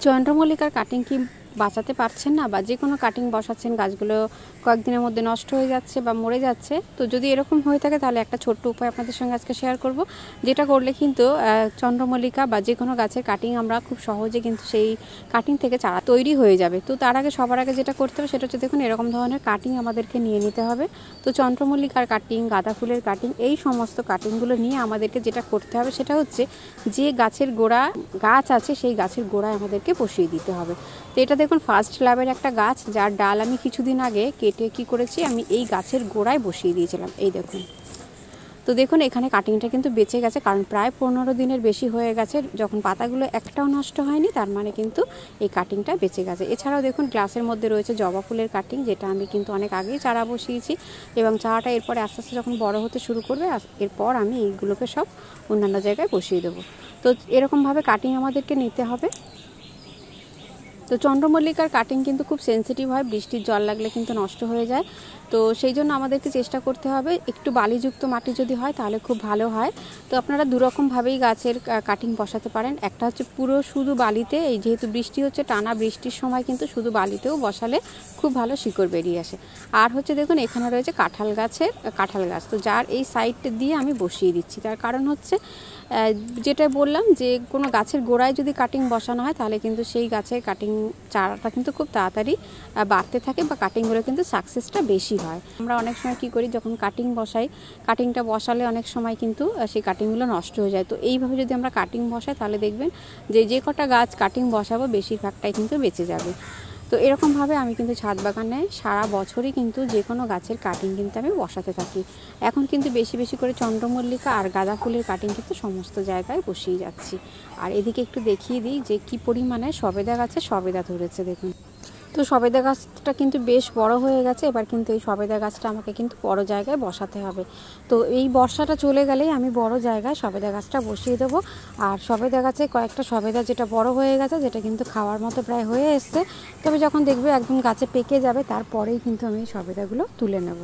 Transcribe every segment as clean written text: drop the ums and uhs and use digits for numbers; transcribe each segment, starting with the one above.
চন্দ্রমল্লিকার cutting কি বাঁচাতে পারছেন না, বা যে কোনো কাটিং বসাচ্ছেন, গাছগুলো কয়েকদিনের মধ্যে নষ্ট হয়ে যাচ্ছে বা মরে যাচ্ছে, তো যদি এরকম হয়ে থাকে তাহলে একটা ছোট্ট উপায় আপনাদের সঙ্গে আজকে শেয়ার করব, যেটা করলে কিন্তু চন্দ্রমল্লিকা বা যে কোনো গাছের কাটিং আমরা খুব সহজে কিন্তু সেই কাটিং থেকে চারা তৈরি হয়ে যাবে। তো তার আগে সবার আগে যেটা করতে হবে সেটা হচ্ছে, দেখুন এরকম ধরনের কাটিং আমাদেরকে নিয়ে নিতে হবে। তো চন্দ্রমল্লিকার কাটিং, গাঁদা ফুলের কাটিং, এই সমস্ত কাটিংগুলো নিয়ে আমাদেরকে যেটা করতে হবে সেটা হচ্ছে, যে গাছের গোড়া গাছ আছে সেই গাছের গোড়ায় আমাদেরকে বসিয়ে দিতে হবে। তো এটা দেখুন ফার্স্ট লাভের একটা গাছ, যার ডাল আমি কিছুদিন আগে কেটে কি করেছি, আমি এই গাছের গোড়ায় বসিয়ে দিয়েছিলাম। এই দেখুন, তো দেখুন এখানে কাটিংটা কিন্তু বেঁচে গেছে, কারণ প্রায় 15 দিনের বেশি হয়ে গেছে। যখন পাতাগুলো একটাও নষ্ট হয়নি, তার মানে কিন্তু এই কাটিংটা বেঁচে গেছে। এছাড়াও দেখুন গ্লাসের মধ্যে রয়েছে জবা ফুলের কাটিং, যেটা আমি কিন্তু অনেক আগেই চারা বসিয়েছি, এবং চারাটা এরপরে আস্তে আস্তে যখন বড় হতে শুরু করবে, এরপর আমি এইগুলোকে সব অন্যান্য জায়গায় বসিয়ে দেবো। তো এরকমভাবে কাটিং আমাদেরকে নিতে হবে। তো চন্দ্রমল্লিকার কাটিং কিন্তু খুব সেন্সিটিভ হয়, বৃষ্টির জল লাগলে কিন্তু নষ্ট হয়ে যায়। তো সেই জন্য আমাদেরকে চেষ্টা করতে হবে, একটু বালিযুক্ত মাটি যদি হয় তাহলে খুব ভালো হয়। তো আপনারা দুরকমভাবেই গাছের কাটিং বসাতে পারেন। একটা হচ্ছে পুরো শুধু বালিতে, এই যেহেতু বৃষ্টি হচ্ছে, টানা বৃষ্টির সময় কিন্তু শুধু বালিতেও বসালে খুব ভালো শিকড় বেরিয়ে আসে। আর হচ্ছে দেখুন এখানে রয়েছে কাঁঠাল গাছ, তো যার এই সাইড দিয়ে আমি বসিয়ে দিচ্ছি। তার কারণ হচ্ছে, যেটা বললাম, যে কোনো গাছের গোড়ায় যদি কাটিং বসানো হয় তাহলে কিন্তু সেই গাছের কাটিং চারাটা কিন্তু খুব তাড়াতাড়ি বাড়তে থাকে, বা কাটিংগুলো কিন্তু সাকসেসটা বেশি হয়। আমরা অনেক সময় কি করি, যখন কাটিং বসাই, কাটিংটা বসালে অনেক সময় কিন্তু সেই কাটিংগুলো নষ্ট হয়ে যায়। তো এইভাবে যদি আমরা কাটিং বসাই তাহলে দেখবেন যে কটা গাছ কাটিং বসাবো বেশিরভাগটাই কিন্তু বেঁচে যাবে। তো এরকমভাবে আমি কিন্তু ছাদ বাগানে সারা বছরই কিন্তু যে কোনো গাছের কাটিং কিন্তু আমি বসাতে থাকি। এখন কিন্তু বেশি বেশি করে চন্দ্রমল্লিকা আর গাঁদা ফুলের কাটিং কিন্তু সমস্ত জায়গায় বসিয়ে যাচ্ছি। আর এদিকে একটু দেখিয়ে দিই যে কি পরিমাণে সবেদা গাছে সবেদা ধরেছে, দেখুন। তো সবেদা গাছটা কিন্তু বেশ বড় হয়ে গেছে, এবার কিন্তু এই সবেদা গাছটা আমাকে কিন্তু বড় জায়গায় বসাতে হবে। তো এই বর্ষাটা চলে গেলেই আমি বড় জায়গায় সবেদা গাছটা বসিয়ে দেবো। আর সবেদা গাছে কয়েকটা সবেদা যেটা বড় হয়ে গেছে, যেটা কিন্তু খাওয়ার মতো প্রায় হয়ে এসছে, তবে যখন দেখবে একদম গাছে পেকে যাবে তারপরেই কিন্তু আমি সবেদাগুলো তুলে নেব।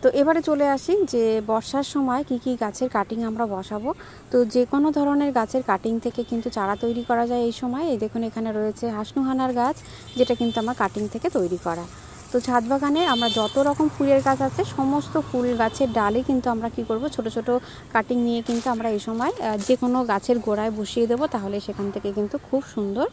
তো এবারে চলে আসি যে বর্ষার সময় কি কি গাছের কাটিং আমরা বসাবো। তো যে কোনো ধরনের গাছের কাটিং থেকে কিন্তু চারা তৈরি করা যায় এই সময়। এই দেখুন এখানে রয়েছে হাসনুহানার গাছ, যেটা কিন্তু আমার কাটিং থেকে তৈরি করা। তো ছাদ বাগানে আমরা যত রকম ফুলের গাছ আছে, সমস্ত ফুল গাছের ডালে কিন্তু আমরা কি করব, ছোট ছোট কাটিং নিয়ে কিন্তু আমরা এই সময় যে কোনো গাছের গোড়ায় বসিয়ে দেবো। তাহলে সেখান থেকে কিন্তু খুব সুন্দর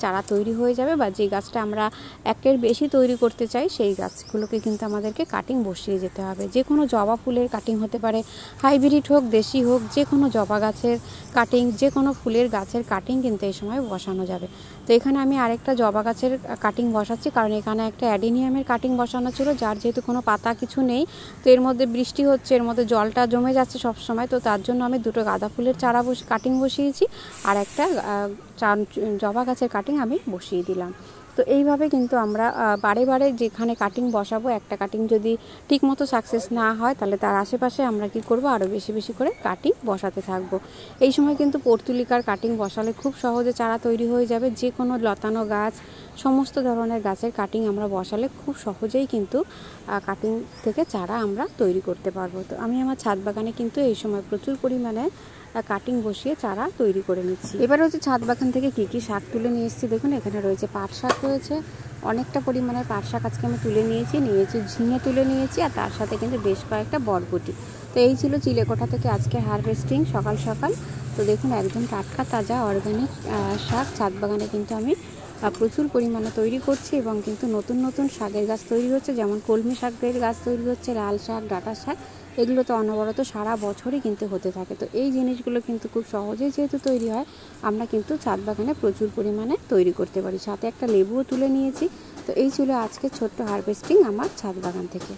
চারা তৈরি হয়ে যাবে, বা যে গাছটা আমরা একের বেশি তৈরি করতে চাই সেই গাছগুলোকে কিন্তু আমাদেরকে কাটিং বসিয়ে যেতে হবে। যে কোনো জবা ফুলের কাটিং হতে পারে, হাইব্রিড হোক দেশি হোক, যে কোনো জবা গাছের কাটিং, যে কোনো ফুলের গাছের কাটিং কিন্তু এই সময় বসানো যাবে। তো এখানে আমি আরেকটা জবা গাছের কাটিং বসাচ্ছি, কারণ এখানে একটা অ্যাডেনিয়ামের কাটিং বসানো ছিল, যার যেহেতু কোনো পাতা কিছু নেই, তো এর মধ্যে বৃষ্টি হচ্ছে, এর মধ্যে জলটা জমে যাচ্ছে সব সময়। তো তার জন্য আমি দুটো গাঁদা ফুলের চারা কাটিং বসিয়েছি, আর একটা জবা গাছের কাটিং আমি বসিয়ে দিলাম। তো এইভাবে কিন্তু আমরা বারে বারে যেখানে কাটিং বসাবো, একটা কাটিং যদি ঠিকমতো সাকসেস না হয় তাহলে তার আশেপাশে আমরা কি করব, আরও বেশি বেশি করে কাটিং বসাতে থাকবো। এই সময় কিন্তু পর্তুলিকার কাটিং বসালে খুব সহজে চারা তৈরি হয়ে যাবে। যে কোনো লতানো গাছ, সমস্ত ধরনের গাছের কাটিং আমরা বসালে খুব সহজেই কিন্তু কাটিং থেকে চারা আমরা তৈরি করতে পারবো। তো আমি আমার ছাদ বাগানে কিন্তু এই সময় প্রচুর পরিমাণে কাটিং বসিয়ে চারা তৈরি করে নিচ্ছি। এবার হচ্ছে ছাদ বাগান থেকে কি কি শাক তুলে নিয়ে এসেছি, দেখুন এখানে রয়েছে পাট শাক, রয়েছে অনেকটা পরিমাণে পাট শাক আজকে আমি তুলে নিয়েছি ঝিঙে তুলে নিয়েছি, আর তার সাথে কিন্তু বেশ কয়েকটা বরবটি। তো এই ছিল চিলেকোঠা থেকে আজকে হারভেস্টিং সকাল সকাল। তো দেখুন একদম টাটকা তাজা অর্গানিক শাক ছাদ বাগানে কিন্তু আমি প্রচুর পরিমাণে তৈরি করছি, এবং কিন্তু নতুন নতুন শাকের গাছ তৈরি হচ্ছে, যেমন কলমি শাকের গাছ তৈরি হচ্ছে, লাল শাক, ডাঁটা শাক, এগুলো তো অনবরত সারা বছরই কিন্তু হতে থাকে। তো এই জিনিসগুলো কিন্তু খুব সহজেই যেহেতু তৈরি হয়, আমরা কিন্তু ছাদ বাগানে প্রচুর পরিমাণে তৈরি করতে পারি। সাথে একটা লেবুও তুলে নিয়েছি। তো এই ছিল আজকে ছোট্ট হারভেস্টিং আমার ছাদ বাগান থেকে।